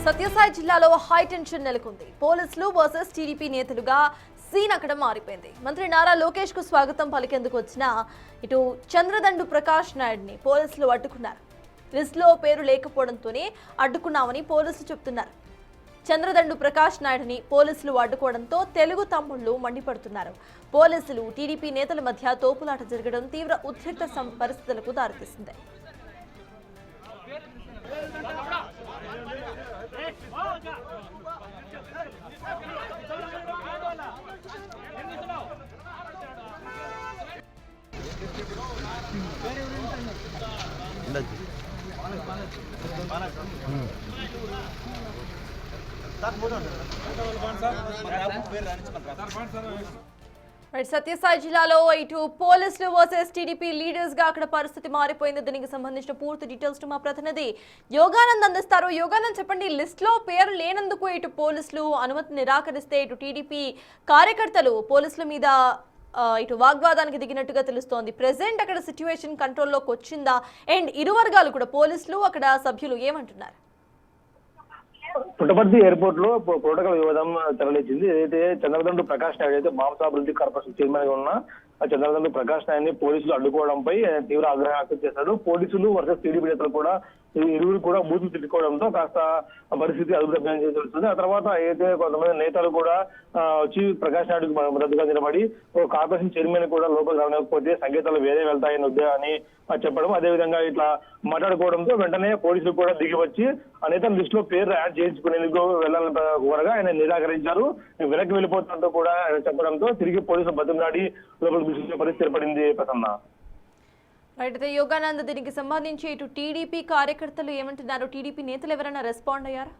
సత్యసాయి జిల్లాలో high tension నెలకొంది. పోలీసులు వర్సెస్ టీడీపీ నేతలుగా సీన్ అక్కడ మారిపోయింది. మంత్రి నారా లోకేష్ కు స్వాగతం పలికేందుకు వచ్చిన ఇటు చంద్రదండు ప్రకాష్ నాయుడిని పోలీసులు అడ్డుకున్నారు. లిస్టులో పేరు లేకపోవడంతోనే అడ్డుకున్నామని పోలీసులు చెబుతున్నారు. చంద్రదండు ప్రకాష్ నాయుడిని పోలీసులు అడ్డుకోవడంతో తెలుగు తమ్ముళ్లు మండిపడుతున్నారు. పోలీసులు టీడీపీ నేతల మధ్య తోపులాట జరగడం తీవ్ర ఉద్రిక్త పరిస్థితులకు దారితీసింది. సత్యసాయి జిల్లాలో ఇటు పోలీసులు వర్సెస్ టీడీపీ లీడర్స్ గా అక్కడ పరిస్థితి మారిపోయింది. దీనికి సంబంధించిన పూర్తి డీటెయిల్స్ మా ప్రతినిధి యోగానంద్ అందిస్తారు. యోగానంద్, చెప్పండి, లిస్ట్ లో పేరు లేనందుకు ఇటు పోలీసులు అనుమతి నిరాకరిస్తే ఇటు టీడీపీ కార్యకర్తలు పోలీసుల మీద ఇటు వాగ్వాదానికి దిగినట్టుగా తెలుస్తోంది. ప్రెసెంట్ అక్కడ సిచ్యువేషన్ కంట్రోల్లోకి వచ్చిందా? అండ్ ఇరు వర్గాలు కూడా పోలీసులు అక్కడ సభ్యులు ఏమంటున్నారు? పుట్టపర్తి ఎయిర్పోర్ట్ లో ప్రోటోకాల్ వివాదం తరలించింది. ఏదైతే చంద్రదండు ప్రకాష్ నాయుడు అయితే మాంసాభివృద్ధి కార్పొరేషన్ చైర్మన్ గా ఉన్న చంద్రదండు ప్రకాష్ నాయుడిని పోలీసులు అడ్డుకోవడంపై తీవ్ర ఆగ్రహం వ్యక్తం చేశారు. పోలీసులు వర్సెస్ టీడీపీ నేతలు కూడా ఇరువురు కూడా బూతులు తిట్టుకోవడంతో కాస్త పరిస్థితి అదుపు తెలుస్తుంది. ఆ తర్వాత అయితే కొంతమంది నేతలు కూడా వచ్చి ప్రకాష్ నాయుడుకి మద్దతుగా నిలబడి కార్పొరేషన్ చైర్మన్ కూడా లోపలికి రాలేకపోతే సంకేతాలు వేరే వెళ్తాయని అని చెప్పడం, అదేవిధంగా ఇట్లా మాట్లాడుకోవడంతో వెంటనే పోలీసులు కూడా దిగి వచ్చి ఆ నేతల లిస్ట్ లో పేరు యాడ్ చేయించుకునేందుకు వెళ్లాలని కోరగా ఆయన నిరాకరించారు. వెనక్కి వెళ్ళిపోతున్నట్టు కూడా చెప్పడంతో తిరిగి పోలీసులు బతిమలాడి లోపలికి తీసుకునే పరిస్థితి ఏర్పడింది. ప్రసన్న అయితే యోగానంద్, దీనికి సంబంధించి ఇటు టీడీపీ కార్యకర్తలు ఏమంటున్నారు? టీడీపీ నేతలు ఎవరైనా రెస్పాండ్ అయ్యారా?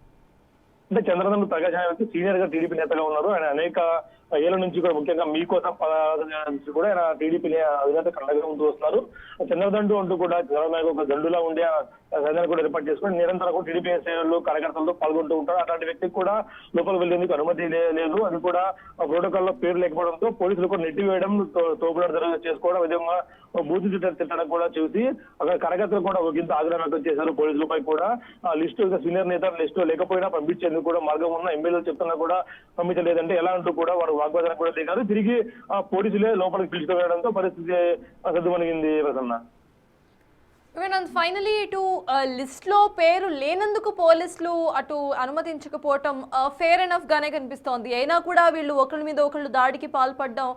అంటే చంద్రదండు ప్రకాష్ నాయుడు సీనియర్ గా టీడీపీ నేతగా ఉన్నారు. ఆయన అనేక ఏళ్ల నుంచి కూడా ముఖ్యంగా మీకోసం నుంచి కూడా ఆయన టీడీపీ అధినేత కండగా ఉంటూ వస్తున్నారు. చంద్రదండు అంటూ కూడా చంద్రబాబు ఒక దండులా ఉండే సైన్యాన్ని కూడా ఏర్పాటు చేసుకుని నిరంతరం కూడా టీడీపీ సేవలు కార్యకర్తలతో పాల్గొంటూ ఉంటారు. అలాంటి వ్యక్తికి కూడా లోపలికి వెళ్లేందుకు అనుమతి లేదు. అది కూడా ప్రోటోకాల్ లో పేరు లేకపోవడంతో పోలీసులు కూడా నెట్టివేయడం, తోపులాట చేసుకోవడం, విధంగా బూతు తిట్టడం కూడా చూసి అక్కడ కార్యకర్తలు కూడా ఒకంత ఆగ్రహం వ్యక్తం చేశారు. పోలీసులపై కూడా లిస్టు సీనియర్ నేత లిస్టు లేకపోయినా పంపించేందుకు కూడా మార్గం ఉన్న ఎమ్మెల్యేలు చెప్తున్నా కూడా పంపించలేదంటే ఎలా అంటూ కూడా వారు వాగ్వాదానికి కూడా దిగారు. తిరిగి పోలీసులే లోపలికి పిలుచుకువెళ్లడంతో పరిస్థితి సద్దుమణిగింది. ప్రసన్న, ఫైనలీ ఇటు లిస్ట్ లో పేరు లేనందుకు పోలీసులు అటు అనుమతించకపోవటం ఫేర్ ఎనఫ్ గానే కనిపిస్తోంది. అయినా కూడా వీళ్ళు ఒకరి మీద ఒకళ్ళు దాడికి పాల్పడడం,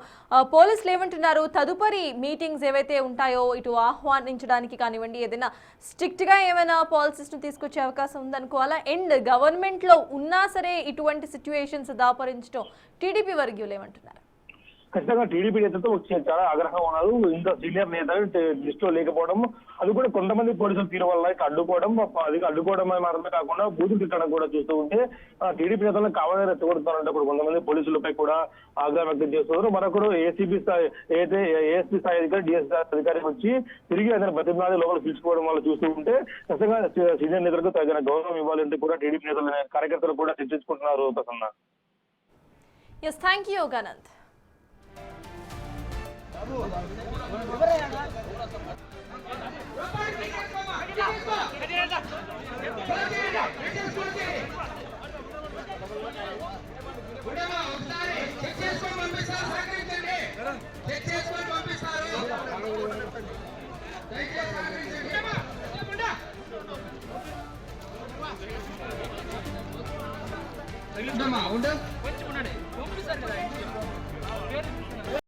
పోలీసులు ఏమంటున్నారు? తదుపరి మీటింగ్స్ ఏవైతే ఉంటాయో ఇటు ఆహ్వానించడానికి కానివ్వండి, ఏదైనా స్ట్రిక్ట్ గా ఏమైనా పాలసీస్ ను తీసుకొచ్చే అవకాశం ఉందనుకోవాలా? అండ్ గవర్నమెంట్ లో ఉన్నా సరే ఇటువంటి సిచ్యువేషన్స్ దాపరించడం టీడీపీ వర్గీయులు ఏమంటున్నారు? ఖచ్చితంగా టీడీపీ నేతలతో చాలా ఆగ్రహం ఉన్నారు. ఇంత సీనియర్ నేత లిస్ట్ లో లేకపోవడం, అది కూడా కొంతమంది పోలీసులు తీరు వల్ల ఇట్లా అడ్డుకోవడం, అది అడ్డుకోవడం మాత్రమే కాకుండా బూతులు తిట్టడం కూడా చూస్తూ ఉంటే టీడీపీ నేతలను కావాలని రెచ్చగొడుతున్నారంటే కూడా కొంతమంది పోలీసులపై కూడా ఆగ్రహం వ్యక్తం చేస్తున్నారు. మరొకరు ఏసీబీ స్థాయి అయితే ఏఎస్పీ స్థాయి అధికారి, డిఎస్పీ అధికారి వచ్చి తిరిగి అతని ప్రతినిధి లోపల పిలుచుకోవడం వల్ల చూస్తూ ఉంటే ఖచ్చితంగా సీనియర్ నేతలకు తగిన గౌరవం ఇవ్వాలంటే కూడా టీడీపీ నేతలు కార్యకర్తలు కూడా చర్చించుకుంటున్నారు. Prasanna, yes, thank you Yoganand. ఉండు